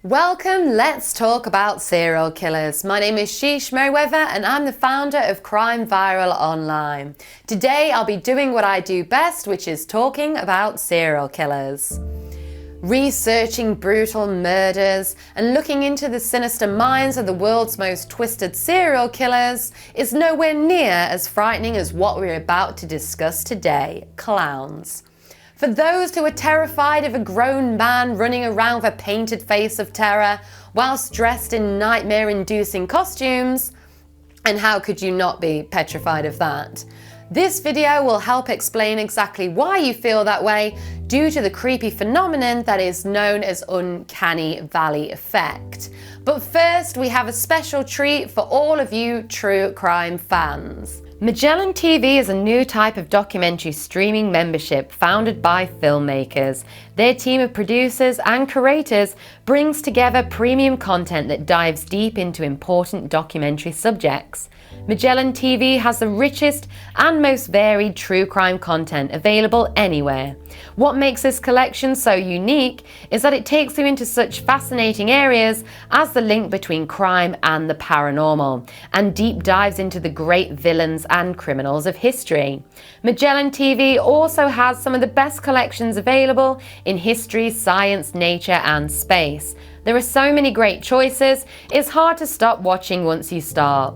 Welcome, let's talk about serial killers. My name is Sheesh Merriweather and I'm the founder of Crime Viral Online. Today I'll be doing what I do best, which is talking about serial killers. Researching brutal murders and looking into the sinister minds of the world's most twisted serial killers is nowhere near as frightening as what we're about to discuss today: clowns. For those who are terrified of a grown man running around with a painted face of terror whilst dressed in nightmare-inducing costumes, and how could you not be petrified of that? This video will help explain exactly why you feel that way due to the creepy phenomenon that is known as Uncanny Valley Effect. But first, we have a special treat for all of you true crime fans. Magellan TV is a new type of documentary streaming membership founded by filmmakers. Their team of producers and curators brings together premium content that dives deep into important documentary subjects. Magellan TV has the richest and most varied true crime content available anywhere. What makes this collection so unique is that it takes you into such fascinating areas as the link between crime and the paranormal, and deep dives into the great villains and criminals of history. Magellan TV also has some of the best collections available in history, science, nature, and space. There are so many great choices, it's hard to stop watching once you start.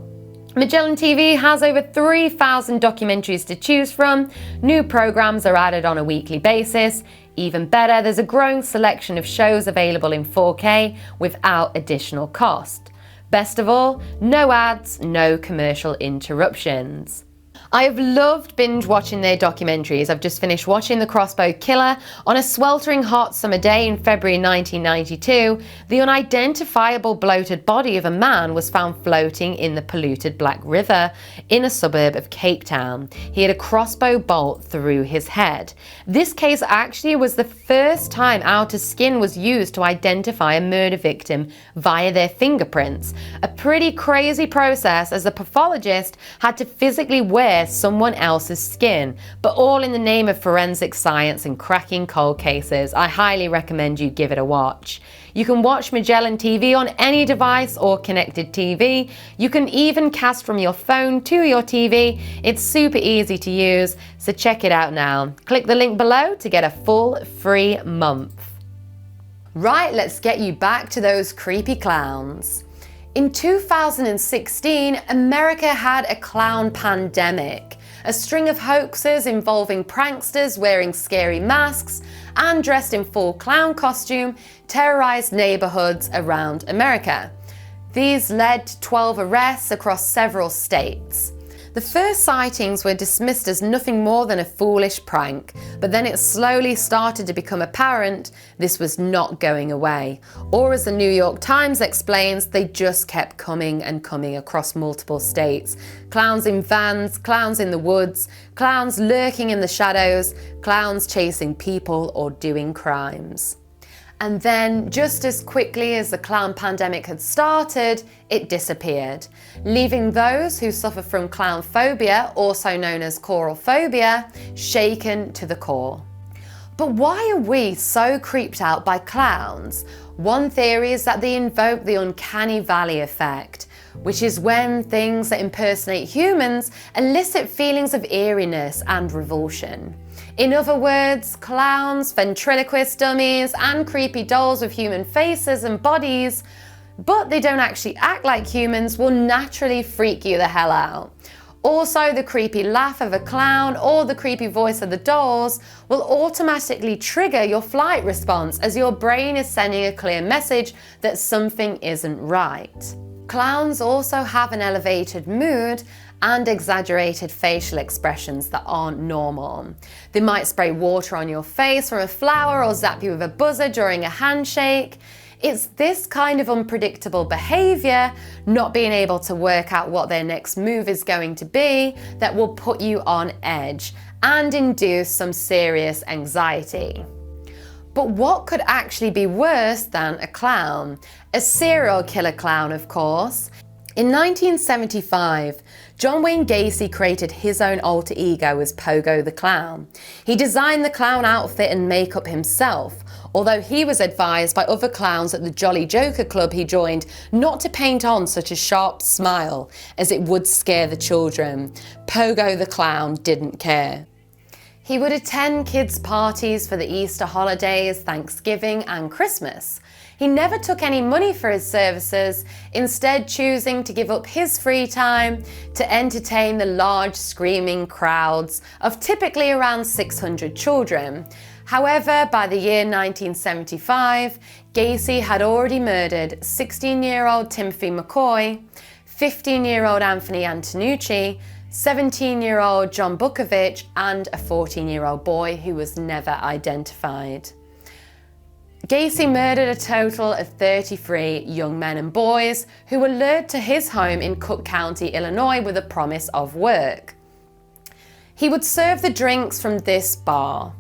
Magellan TV has over 3,000 documentaries to choose from. New programs are added on a weekly basis. Even better, there's a growing selection of shows available in 4K without additional cost. Best of all, no ads, no commercial interruptions. I have loved binge watching their documentaries. I've just finished watching The Crossbow Killer. On a sweltering hot summer day in February 1992, the unidentifiable bloated body of a man was found floating in the polluted Black River in a suburb of Cape Town. He had a crossbow bolt through his head. This case actually was the first time outer skin was used to identify a murder victim via their fingerprints. A pretty crazy process, as the pathologist had to physically wear someone else's skin, but all in the name of forensic science and cracking cold cases. I highly recommend you give it a watch. You can watch Magellan TV on any device or connected TV. You can even cast from your phone to your TV. It's super easy to use, so check it out now. Click the link below to get a full free month. Right, let's get you back to those creepy clowns. In 2016, America had a clown pandemic. A string of hoaxes involving pranksters wearing scary masks and dressed in full clown costume terrorized neighborhoods around America. These led to 12 arrests across several states. The first sightings were dismissed as nothing more than a foolish prank, but then it slowly started to become apparent this was not going away. Or as the New York Times explains, they just kept coming and coming across multiple states. Clowns in vans, clowns in the woods, clowns lurking in the shadows, clowns chasing people or doing crimes. And then, just as quickly as the clown pandemic had started, it disappeared, leaving those who suffer from clown phobia, also known as choral phobia, shaken to the core. But why are we so creeped out by clowns? One theory is that they invoke the Uncanny Valley Effect, which is when things that impersonate humans elicit feelings of eeriness and revulsion. In other words, clowns, ventriloquist dummies, and creepy dolls with human faces and bodies, but they don't actually act like humans, will naturally freak you the hell out. Also, the creepy laugh of a clown or the creepy voice of the dolls will automatically trigger your flight response, as your brain is sending a clear message that something isn't right. Clowns also have an elevated mood and exaggerated facial expressions that aren't normal. They might spray water on your face from a flower or zap you with a buzzer during a handshake. It's this kind of unpredictable behavior, not being able to work out what their next move is going to be, that will put you on edge and induce some serious anxiety. But what could actually be worse than a clown? A serial killer clown, of course. In 1975, John Wayne Gacy created his own alter ego as Pogo the Clown. He designed the clown outfit and makeup himself, although he was advised by other clowns at the Jolly Joker Club he joined not to paint on such a sharp smile, as it would scare the children. Pogo the clown didn't care. He would attend kids' parties for the Easter holidays, Thanksgiving and Christmas. He never took any money for his services, instead choosing to give up his free time to entertain the large screaming crowds of typically around 600 children. However, by the year 1975, Gacy had already murdered 16-year-old Timothy McCoy, 15-year-old Anthony Antonucci, 17-year-old John Bukovich, and a 14-year-old boy who was never identified. Gacy murdered a total of 33 young men and boys who were lured to his home in Cook County, Illinois, with a promise of work. He would serve the drinks from this bar.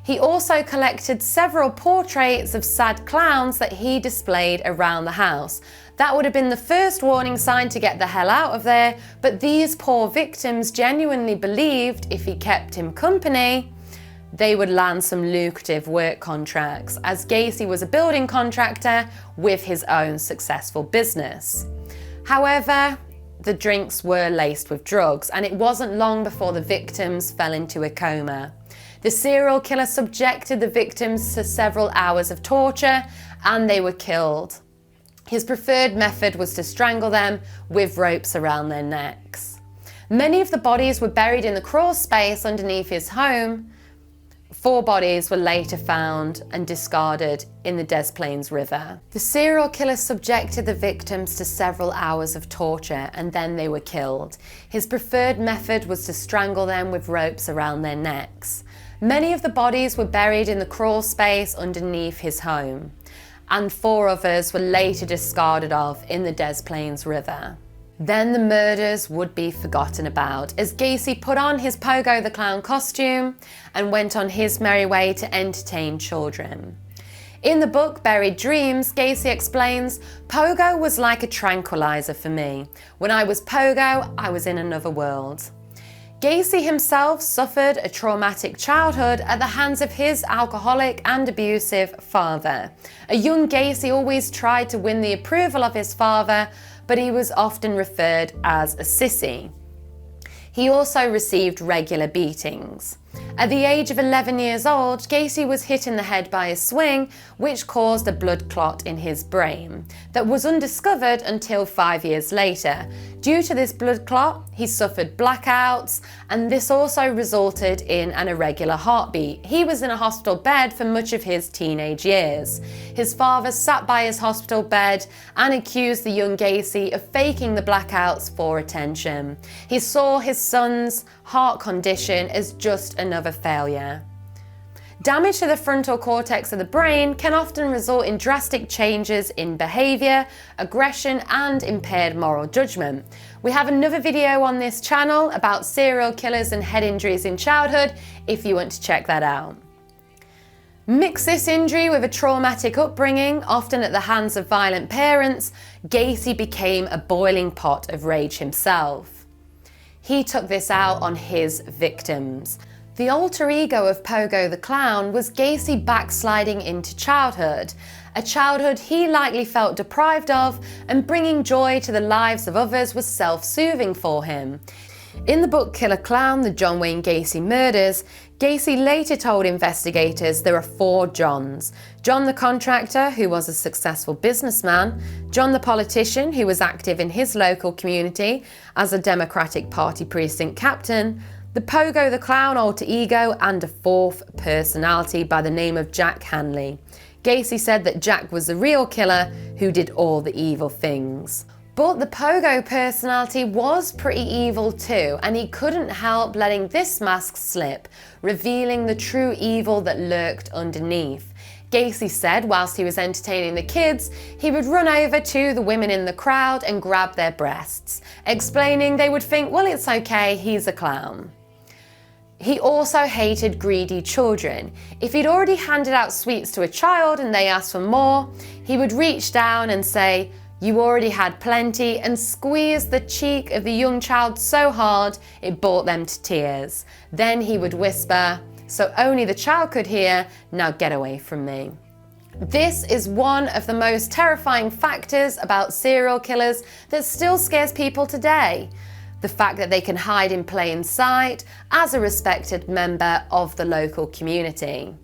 He also collected several portraits of sad clowns that he displayed around the house. That would have been the first warning sign to get the hell out of there, but these poor victims genuinely believed if he kept him company, they would land some lucrative work contracts, as Gacy was a building contractor with his own successful business. However, the drinks were laced with drugs, and it wasn't long before the victims fell into a coma. The serial killer subjected the victims to several hours of torture, and they were killed. His preferred method was to strangle them with ropes around their necks. Many of the bodies were buried in the crawl space underneath his home. 4 bodies were later found and discarded in the Des Plaines River. The serial killer subjected the victims to several hours of torture, and then they were killed. His preferred method was to strangle them with ropes around their necks. Many of the bodies were buried in the crawl space underneath his home, and 4 others were later discarded of in the Des Plaines River. Then the murders would be forgotten about, as Gacy put on his Pogo the Clown costume and went on his merry way to entertain children. In the book Buried Dreams, Gacy explains, "Pogo was like a tranquilizer for me. When I was Pogo, I was in another world." Gacy himself suffered a traumatic childhood at the hands of his alcoholic and abusive father. A young Gacy always tried to win the approval of his father, but he was often referred as a sissy. He also received regular beatings. At the age of 11 years old, Gacy was hit in the head by a swing, which caused a blood clot in his brain that was undiscovered until 5 years later. Due to this blood clot, he suffered blackouts, and this also resulted in an irregular heartbeat. He was in a hospital bed for much of his teenage years. His father sat by his hospital bed and accused the young Gacy of faking the blackouts for attention. He saw his son's heart condition as just another failure. Damage to the frontal cortex of the brain can often result in drastic changes in behaviour, aggression and impaired moral judgment. We have another video on this channel about serial killers and head injuries in childhood if you want to check that out. Mix this injury with a traumatic upbringing, often at the hands of violent parents, Gacy became a boiling pot of rage himself. He took this out on his victims. The alter ego of Pogo the Clown was Gacy backsliding into childhood, a childhood he likely felt deprived of, and bringing joy to the lives of others was self-soothing for him. In the book Killer Clown, The John Wayne Gacy Murders, Gacy later told investigators there are 4 Johns. John the contractor, who was a successful businessman, John the politician, who was active in his local community as a Democratic Party precinct captain, the Pogo the Clown alter ego, and a 4th personality by the name of Jack Hanley. Gacy said that Jack was the real killer who did all the evil things. But the Pogo personality was pretty evil too, and he couldn't help letting this mask slip, revealing the true evil that lurked underneath. Gacy said whilst he was entertaining the kids, he would run over to the women in the crowd and grab their breasts, explaining they would think, well, it's okay, he's a clown. He also hated greedy children. If he'd already handed out sweets to a child and they asked for more, he would reach down and say, "You already had plenty," and squeeze the cheek of the young child so hard it brought them to tears. Then he would whisper, so only the child could hear, "Now get away from me." This is one of the most terrifying factors about serial killers that still scares people today. The fact that they can hide in plain sight as a respected member of the local community.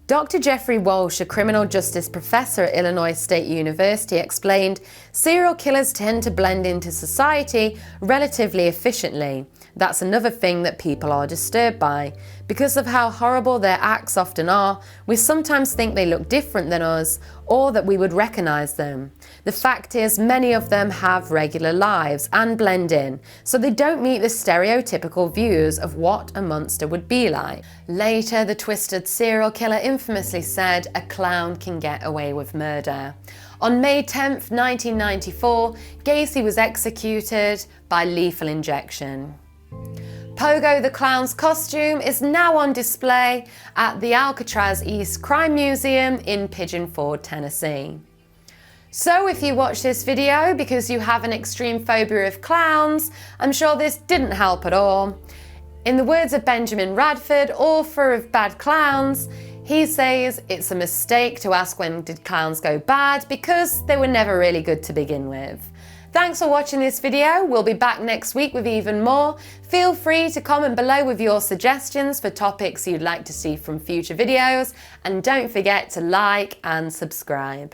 Dr. Jeffrey Walsh, a criminal justice professor at Illinois State University, explained, serial killers tend to blend into society relatively efficiently. That's another thing that people are disturbed by. Because of how horrible their acts often are, we sometimes think they look different than us, or that we would recognize them. The fact is, many of them have regular lives and blend in, so they don't meet the stereotypical views of what a monster would be like. Later, the twisted serial killer infamously said, "A clown can get away with murder." On May 10th, 1994, Gacy was executed by lethal injection. Pogo the Clown's costume is now on display at the Alcatraz East Crime Museum in Pigeon Forge, Tennessee. So if you watch this video because you have an extreme phobia of clowns, I'm sure this didn't help at all. In the words of Benjamin Radford, author of Bad Clowns, he says it's a mistake to ask when did clowns go bad because they were never really good to begin with. Thanks for watching this video. We'll be back next week with even more. Feel free to comment below with your suggestions for topics you'd like to see from future videos, and don't forget to like and subscribe.